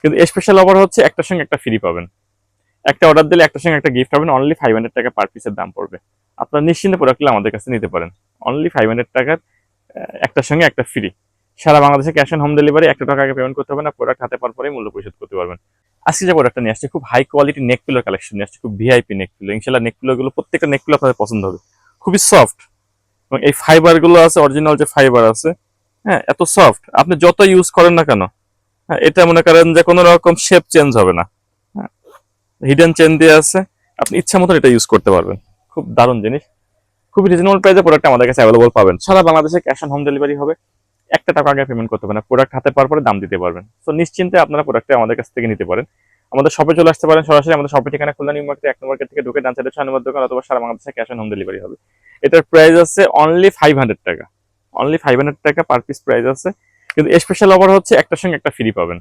কিন্তু special offer হচ্ছে একটার সঙ্গে একটা ফ্রি পাবেন। একটা অর্ডার দিলে একটার সঙ্গে একটা গিফট পাবেন। অনলি 500 টাকা পার পিসের দাম পড়বে। আপনারা নিশ্চিন্তে প্রোডাক্টগুলো আমাদের কাছে নিতে পারেন। অনলি 500 টাকার একটার সঙ্গে একটা ফ্রি। সারা বাংলাদেশে ক্যাশ অন হোম ডেলিভারি। 1 টাকা আগে পেমেন্ট করতে হবে না, প্রোডাক্ট হাতে পাওয়ার পরেই মূল্য পরিশোধ করতে পারবেন। আজকে যে প্রোডাক্টটা নিয়ে আসছে খুব high quality neck pillow collection নিয়ে আসছে, খুব ভিআইপি নেক পিলো। ইনশাআল্লাহ নেক পিলো গুলো প্রত্যেকটা নেক পিলো আপনাদের পছন্দ হবে। খুবই সফট এবং এই ফাইবার গুলো আছে অরিজিনাল যে ফাইবার আছে, হ্যাঁ এত সফট আপনি যত ইউজ করেন না কেন, হ্যাঁ এটা মনে করেন যে কোনো রকম শেপ চেঞ্জ হবে না। হ্যাঁ হিডেন চেন দিয়ে আছে, আপনি ইচ্ছা মতো এটা ইউজ করতে পারবেন। খুব দারুণ জিনিস। খুবই রিজনেবল প্রাইসে প্রোডাক্ট আমাদের কাছে অ্যাভেলেবল পাবেন। সারা বাংলাদেশে ক্যাশ অন হোম ডেলিভারি হবে। 1 টাকা আগে পেমেন্ট করতে হবে না, প্রোডাক্ট হাতে পাওয়ার পরে দাম দিতে পারবেন। তো নিশ্চিন্তে আপনারা প্রোডাক্টটা আমাদের কাছ থেকে নিতে পারেন। আমাদের শপে চলে আসতে পারেন সরাসরি। আমাদের শপের ঠিকানা খুলনা নিউ মার্কেট 1 নম্বর থেকে ঢুকে ডান সাইডে 6 নম্বর দোকান, অথবা সারা বাংলাদেশে ক্যাশ অন হোম ডেলিভারি হবে। এটার প্রাইস আছে অনলি 500 টাকা। অনলি 500 টাকা পার পিস প্রাইস আছে। কিন্তু স্পেশাল অফার হচ্ছে একটার সঙ্গে একটা ফ্রি পাবেন।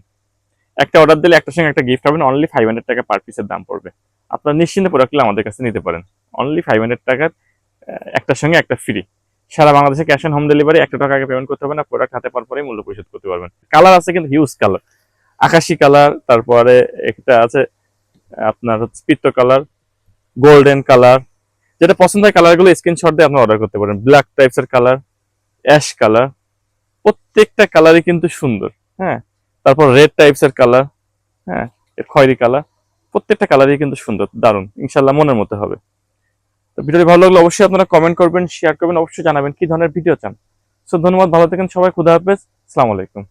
একটা অর্ডার দিলে একটার সঙ্গে একটা গিফট পাবেন। অনলি 500 টাকা পার পিসের দাম পড়বে। আপনারা নিশ্চিন্তে প্রোডাক্টগুলো আমাদের কাছে নিতে পারেন। অনলি 500 টাকার একটার সঙ্গে একটা ফ্রি। সারা বাংলাদেশে ক্যাশ অন হোম ডেলিভারি। 1 টাকা আগে পেমেন্ট করতে হবে না, প্রোডাক্ট হাতে পাওয়ার পরেই মূল্য পরিশোধ করতে পারবেন। কালার আছে কিন্তু হিউজ কালার। আকাশি কালার, তারপরে একটা আছে আপনার হচ্ছে পিত্ত কালার, গোল্ডেন কালার। যেটা পছন্দ হয় কালারগুলো স্ক্রিনশট দিয়ে আপনি অর্ডার করতে পারেন। ব্ল্যাক টাইপসের কালার, অ্যাশ কালার, প্রত্যেকটা কালারই কিন্তু সুন্দর। হ্যাঁ তারপর রেড টাইপসের কালার, হ্যাঁ খয়েরি কালার, প্রত্যেকটা কালারই কিন্তু সুন্দর, দারুণ, ইনশাল্লাহ মনের মতো হবে। তো ভিডিওটি ভালো লাগলে অবশ্যই আপনারা কমেন্ট করবেন, শেয়ার করবেন, অবশ্যই জানাবেন কি ধরনের ভিডিও চান। সো ধন্যবাদ, ভালো থাকেন সবাই, খুদা হাফেজ, আসসালামু আলাইকুম।